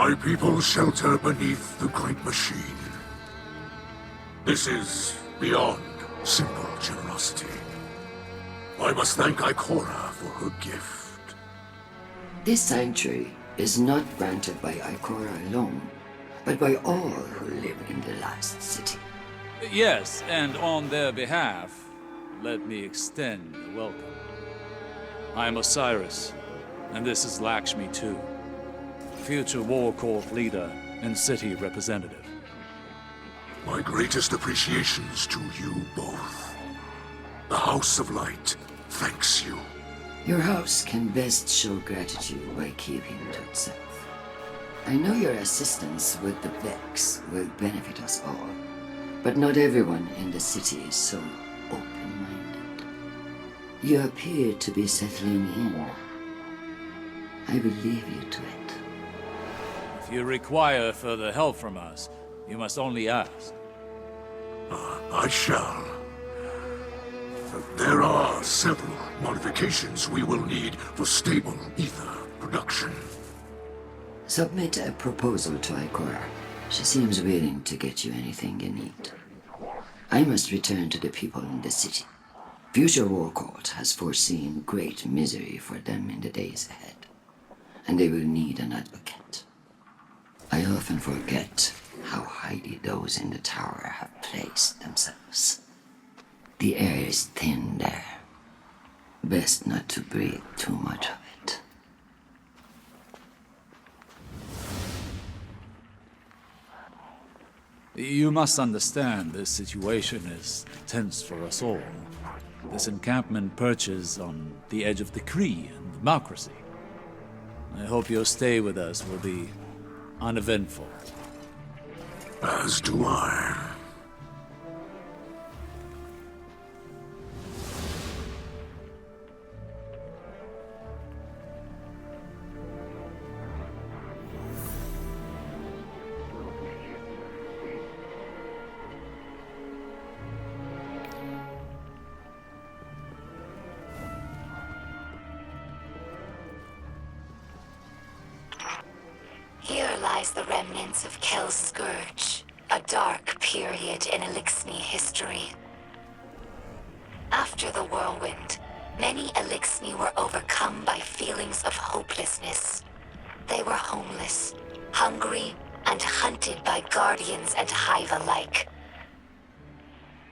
My people shelter beneath the great machine. This is beyond simple generosity. I must thank Ikora for her gift. This sanctuary is not granted by Ikora alone, but by all who live in the last city. Yes, and on their behalf, let me extend a welcome. I am Osiris, and this is Lakshmi-2, future War Court leader and city representative. My greatest appreciations to you both. The House of Light thanks you. Your house can best show gratitude by keeping to itself. I know your assistance with the Vex will benefit us all, but not everyone in the city is so open-minded. You appear to be settling in. I will leave you to it. If you require further help from us, you must only ask. I shall. There are several modifications we will need for stable ether production. Submit a proposal to Ikora. She seems willing to get you anything you need. I must return to the people in the city. Future War Court has foreseen great misery for them in the days ahead, and they will need an advocate. I often forget how highly those in the tower have placed themselves. The air is thin there. Best not to breathe too much of it. You must understand this situation is tense for us all. This encampment perches on the edge of decree and democracy. I hope your stay with us will be uneventful. As do I. Here lies the remnants of Kell's Scourge, a dark period in Eliksni history. After the whirlwind, many Eliksni were overcome by feelings of hopelessness. They were homeless, hungry, and hunted by guardians and hive alike.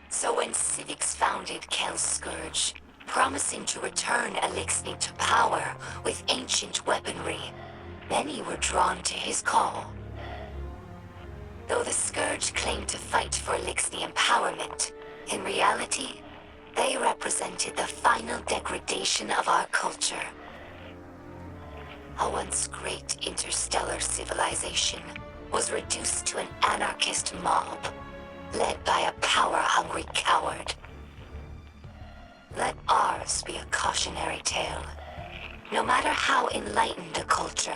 So when civics founded Kell's Scourge, promising to return Eliksni to power with ancient weaponry, many were drawn to his call. Though the Scourge claimed to fight for Eliksni empowerment, in reality, they represented the final degradation of our culture. A once great interstellar civilization was reduced to an anarchist mob, led by a power-hungry coward. Let ours be a cautionary tale. No matter how enlightened a culture,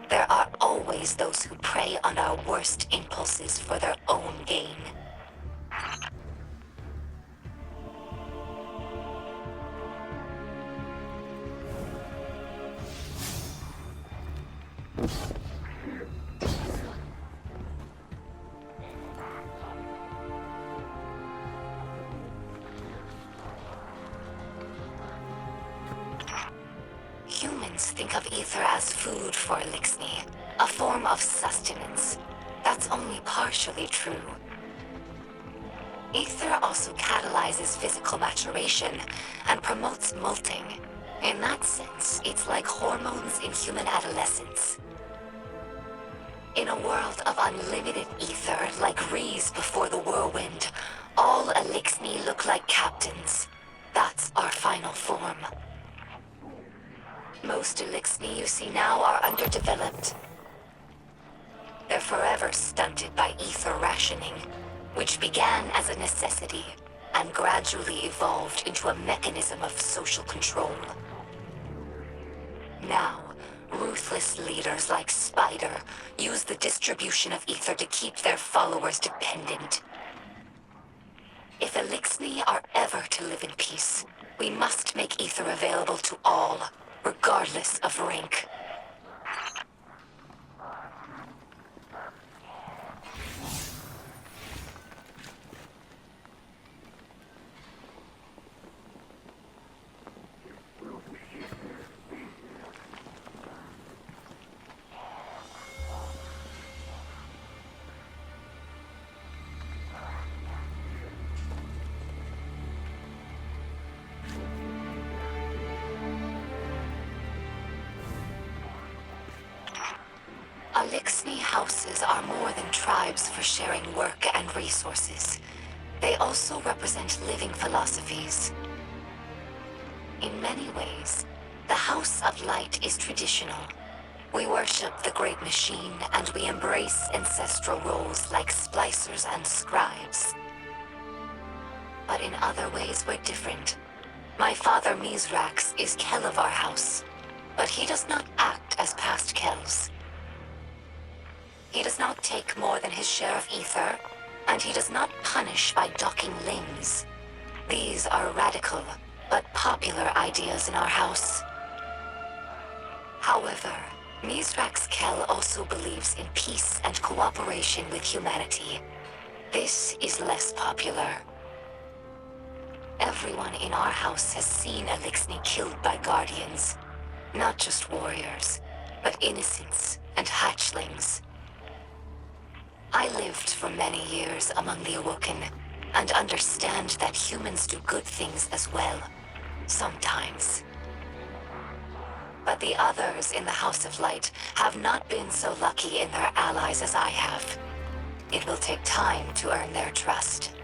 there are always those who prey on our worst impulses for their own gain. Humans think of ether as food for Eliksni, a form of sustenance. That's only partially true. Ether also catalyzes physical maturation and promotes molting. In that sense, it's like hormones in human adolescence. In a world of unlimited ether, like Rees before the whirlwind, all Eliksni look like captains. That's our final form. Most Eliksni you see now are underdeveloped. They're forever stunted by ether rationing, which began as a necessity and gradually evolved into a mechanism of social control. Now, ruthless leaders like Spider use the distribution of ether to keep their followers dependent. If Eliksni are ever to live in peace, we must make ether available to all, regardless of rank. Eliksni houses are more than tribes for sharing work and resources. They also represent living philosophies. In many ways, the House of Light is traditional. We worship the Great Machine, and we embrace ancestral roles like Splicers and Scribes. But in other ways, we're different. My father, Mithrax, is Kell of our house, but he does not act as past Kells. He does not take more than his share of ether, and he does not punish by docking limbs. These are radical, but popular ideas in our house. However, Mithrax Kell also believes in peace and cooperation with humanity. This is less popular. Everyone in our house has seen Eliksni killed by guardians. Not just warriors, but innocents and hatchlings. I lived for many years among the Awoken, and understand that humans do good things as well. Sometimes. But the others in the House of Light have not been so lucky in their allies as I have. It will take time to earn their trust.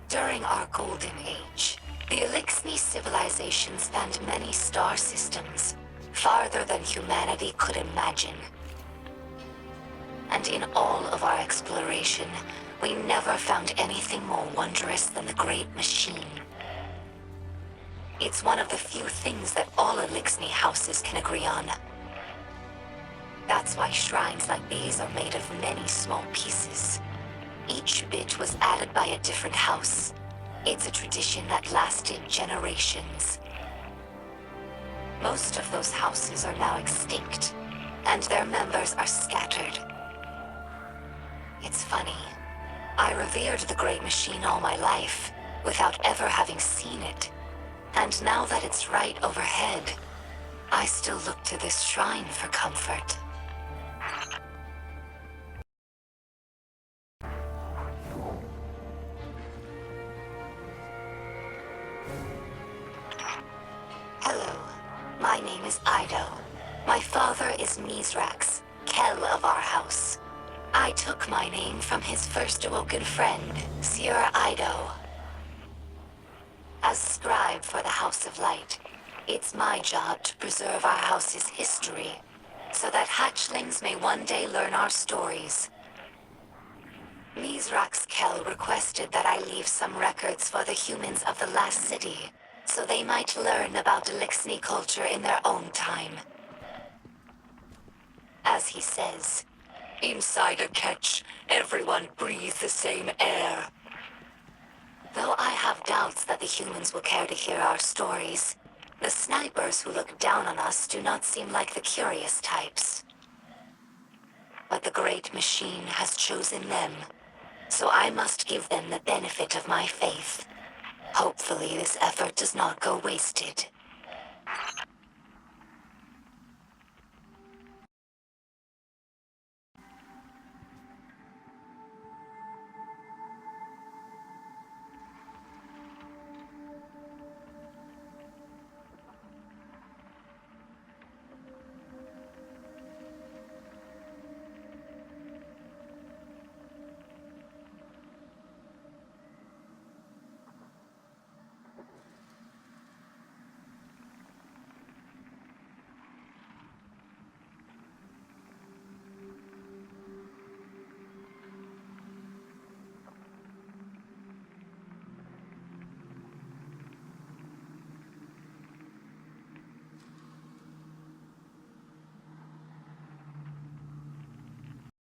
During our Golden Age, the Eliksni civilization spanned many star systems, farther than humanity could imagine. And in all of our exploration, we never found anything more wondrous than the Great Machine. It's one of the few things that all Eliksni houses can agree on. That's why shrines like these are made of many small pieces. Each bit was added by a different house. It's a tradition that lasted generations. Most of those houses are now extinct, and their members are scattered. It's funny. I revered the Great Machine all my life, without ever having seen it. And now that it's right overhead, I still look to this shrine for comfort. Hello, my name is Eido. My father is Mithrax, Kell of our house. I took my name from his first awoken friend, Sir Eido. As scribe for the House of Light, it's my job to preserve our house's history, so that hatchlings may one day learn our stories. Mithrax Kell requested that I leave some records for the humans of the last city, so they might learn about Eliksni culture in their own time. As he says, inside a ketch, everyone breathes the same air. Though I have doubts that the humans will care to hear our stories, the snipers who look down on us do not seem like the curious types. But the Great Machine has chosen them, so I must give them the benefit of my faith. Hopefully this effort does not go wasted.